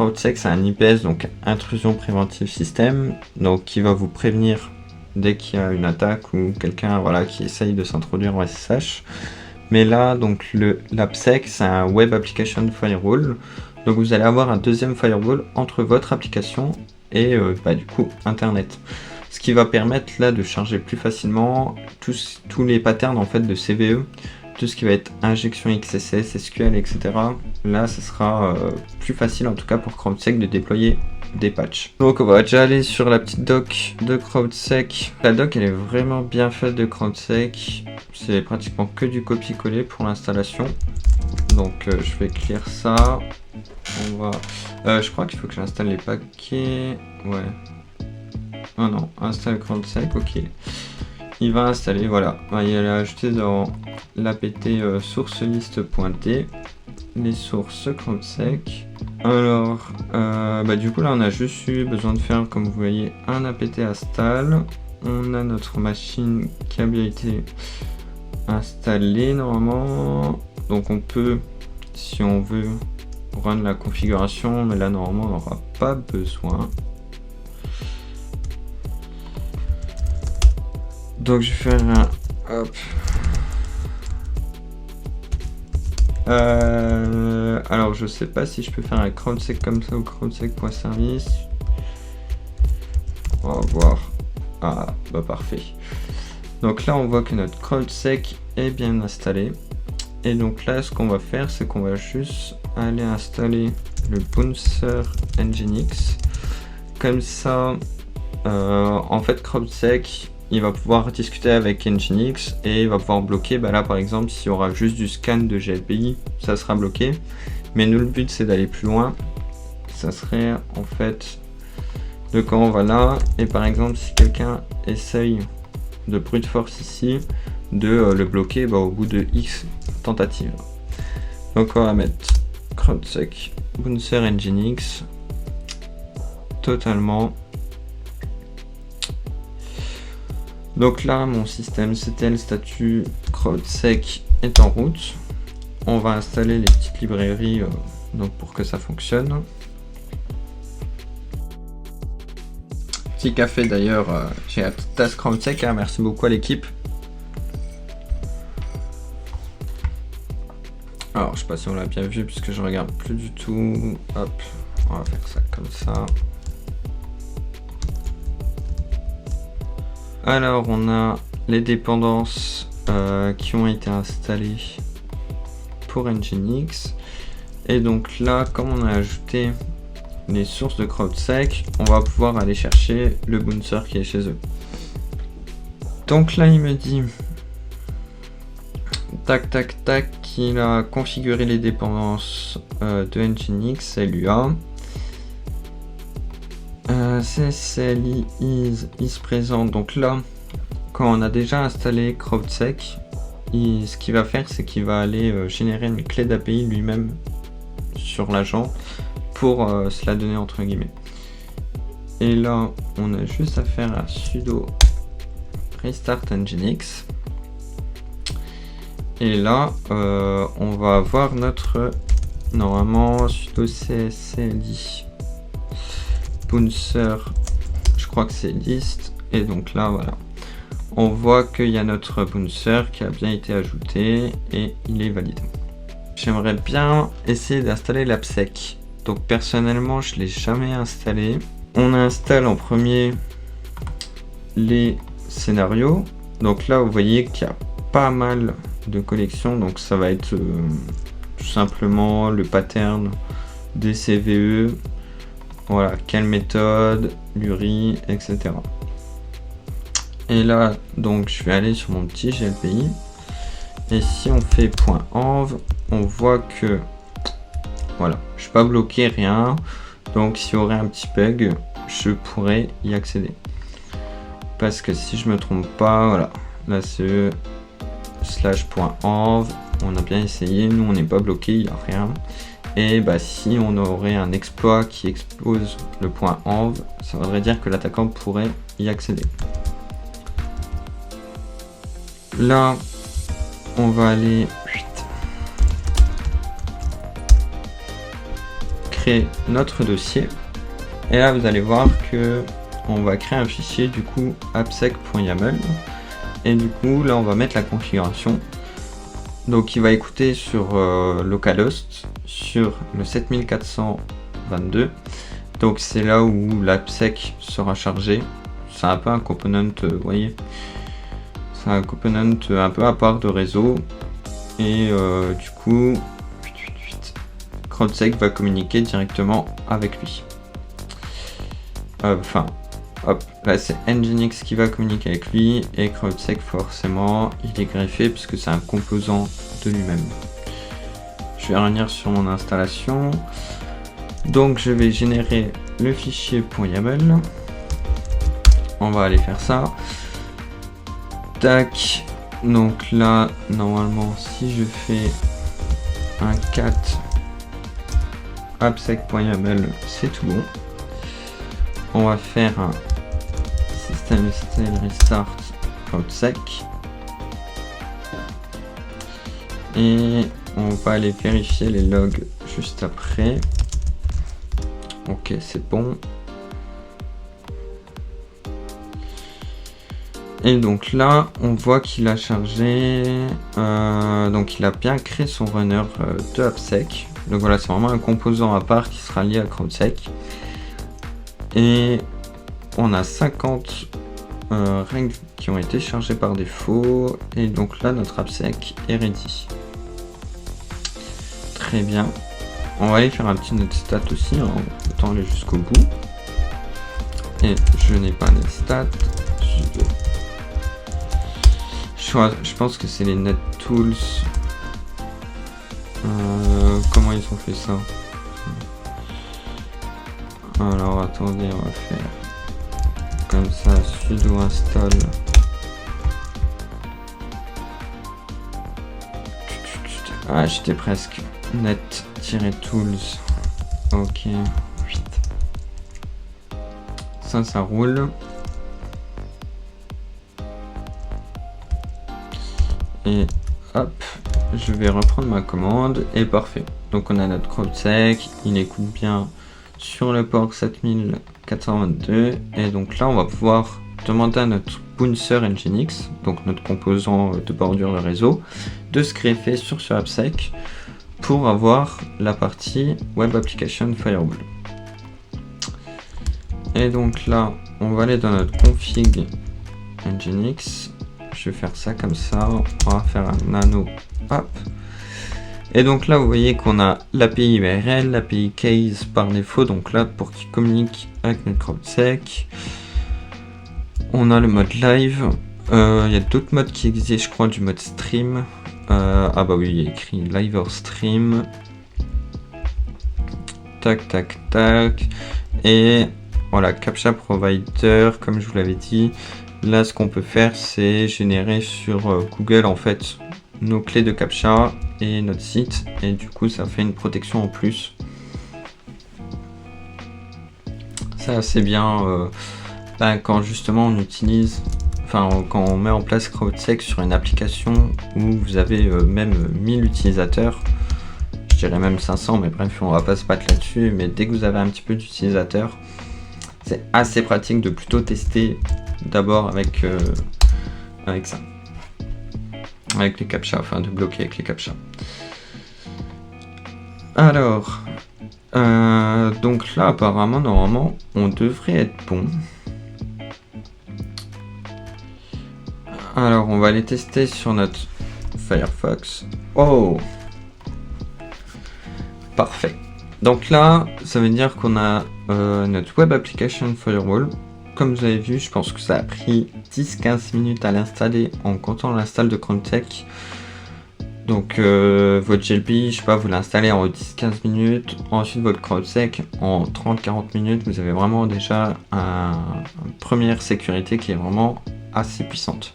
CrowdSec, c'est un IPS, donc intrusion préventive système, donc qui va vous prévenir dès qu'il y a une attaque ou quelqu'un voilà, qui essaye de s'introduire en SSH. Mais là, donc l'AppSec, c'est un Web Application Firewall. Donc vous allez avoir un deuxième firewall entre votre application et du coup Internet. Ce qui va permettre là de charger plus facilement tous les patterns en fait de CVE, tout ce qui va être injection XSS, SQL, etc. Là, ce sera plus facile en tout cas pour CrowdSec de déployer des patchs. Donc on va déjà aller sur la petite doc de CrowdSec. La doc elle est vraiment bien faite de CrowdSec. C'est pratiquement que du copier-coller pour l'installation. Donc je vais clear ça. On va. Je crois qu'il faut que j'installe les paquets. Ouais. Oh non, installe CrowdSec, ok. Il va installer, voilà. Il va ajouter dans l'apt source list.t les sources CrowdSec. Alors, du coup là on a juste eu besoin de faire, comme vous voyez, un apt install. On a notre machine qui a bien été installée normalement. Donc on peut, si on veut, run la configuration, mais là normalement on n'aura pas besoin. Donc je vais faire un hop. Alors je sais pas si je peux faire un CrowdSec comme ça ou CrowdSec.service. On va voir. Ah bah parfait. Donc là on voit que notre CrowdSec est bien installé. Et donc là ce qu'on va faire c'est qu'on va juste aller installer le Bouncer Nginx. Comme ça en fait CrowdSec il va pouvoir discuter avec Nginx et il va pouvoir bloquer, là par exemple s'il y aura juste du scan de GLPI, ça sera bloqué. Mais nous le but c'est d'aller plus loin, ça serait en fait de quand on va là, et par exemple si quelqu'un essaye de brute force ici, de le bloquer au bout de X tentatives. Donc on va mettre CrowdSec Bouncer Nginx totalement. Donc là, mon système CTL statut CrowdSec est en route. On va installer les petites librairies donc pour que ça fonctionne. Petit café d'ailleurs, j'ai la petite tasse CrowdSec, hein, merci beaucoup à l'équipe. Alors je sais pas si on l'a bien vu puisque je regarde plus du tout. Hop, on va faire ça comme ça. Alors on a les dépendances qui ont été installées pour Nginx. Et donc là, comme on a ajouté les sources de CrowdSec, on va pouvoir aller chercher le bouncer qui est chez eux. Donc là il me dit tac tac tac qu'il a configuré les dépendances de Nginx LUA. CCLI is présent. Donc là, quand on a déjà installé CrowdSec, ce qu'il va faire, c'est qu'il va aller générer une clé d'API lui-même sur l'agent pour se la donner entre guillemets. Et là, on a juste à faire un sudo restart nginx. Et là, on va avoir notre normalement sudo CCLI bouncer, je crois que c'est list, et donc là voilà, on voit qu'il y a notre bouncer qui a bien été ajouté et il est valide. J'aimerais bien essayer d'installer l'AppSec. Donc personnellement je l'ai jamais installé. On installe en premier les scénarios. Donc là vous voyez qu'il y a pas mal de collections, donc ça va être tout simplement le pattern des CVE. Voilà, quelle méthode, l'URI, etc. Et là, donc, je vais aller sur mon petit GLPI. Et si on fait .env, on voit que, voilà, je ne suis pas bloqué, rien. Donc, s'il y aurait un petit bug, je pourrais y accéder. Parce que si je me trompe pas, voilà, là c'est /.env, on a bien essayé, nous on n'est pas bloqué, il n'y a rien. Et si on aurait un exploit qui expose le .env, ça voudrait dire que l'attaquant pourrait y accéder. Là, on va aller créer notre dossier. Et là, vous allez voir que on va créer un fichier du coup appsec.yaml. Et du coup, là, on va mettre la configuration. Donc, il va écouter sur localhost sur le 7422. Donc, c'est là où l'appsec sera chargé. C'est un peu un component, vous voyez. C'est un component un peu à part de réseau. Et du coup, CrowdSec va communiquer directement avec lui. Enfin, hop, là c'est Nginx qui va communiquer avec lui et CrowdSec forcément il est greffé puisque c'est un composant de lui-même. Je vais revenir sur mon installation. Donc je vais générer le fichier .yaml. On va aller faire ça. Tac. Donc là, normalement, si je fais un cat appsec.yaml, c'est tout bon. On va faire un system restart CrowdSec et on va aller vérifier les logs juste après. Ok, c'est bon. Et donc là, on voit qu'il a chargé, donc il a bien créé son runner de appsec. Donc voilà, c'est vraiment un composant à part qui sera lié à CrowdSec. Et on a 50 règles qui ont été chargées par défaut. Et donc là, notre appsec est ready. Très bien. On va aller faire un petit netstat aussi, hein. Autant aller jusqu'au bout. Et je n'ai pas netstat. Je pense que c'est les NetTools. Comment ils ont fait ça? Alors attendez, on va faire comme ça, sudo install. Ah, j'étais presque. Net-tools. Ok. Ça roule. Et hop, je vais reprendre ma commande et parfait. Donc on a notre CrowdSec, il écoute bien sur le port 7422 et donc là on va pouvoir demander à notre bouncer Nginx, donc notre composant de bordure de réseau, de se greffer sur ce appsec pour avoir la partie Web Application Firewall. Et donc là on va aller dans notre config Nginx. Je vais faire ça comme ça, on va faire un nano, hop. Et donc là vous voyez qu'on a l'API URL, l'API case par défaut, donc là pour qu'il communique avec notre CrowdSec. On a le mode live, il y a d'autres modes qui existent, je crois, du mode stream. Ah bah oui, il y a écrit live or stream. Tac tac tac. Et voilà, Captcha Provider, comme je vous l'avais dit. Là, ce qu'on peut faire, c'est générer sur Google, en fait, nos clés de Captcha et notre site. Et du coup, ça fait une protection en plus. C'est assez bien quand justement on utilise, enfin, quand on met en place CrowdSec sur une application où vous avez même 1000 utilisateurs. Je dirais même 500, mais bref, on va pas se battre là-dessus. Mais dès que vous avez un petit peu d'utilisateurs, c'est assez pratique de plutôt tester d'abord avec ça, avec les captcha, enfin de bloquer avec les captcha. Alors donc là apparemment normalement on devrait être bon. Alors on va aller tester sur notre Firefox. Oh, parfait. Donc là ça veut dire qu'on a notre Web Application Firewall. Comme vous avez vu, je pense que ça a pris 10-15 minutes à l'installer en comptant l'install de CrowdSec. Donc votre GLP, je sais pas, vous l'installez en 10-15 minutes. Ensuite votre CrowdSec en 30-40 minutes. Vous avez vraiment déjà une première sécurité qui est vraiment assez puissante.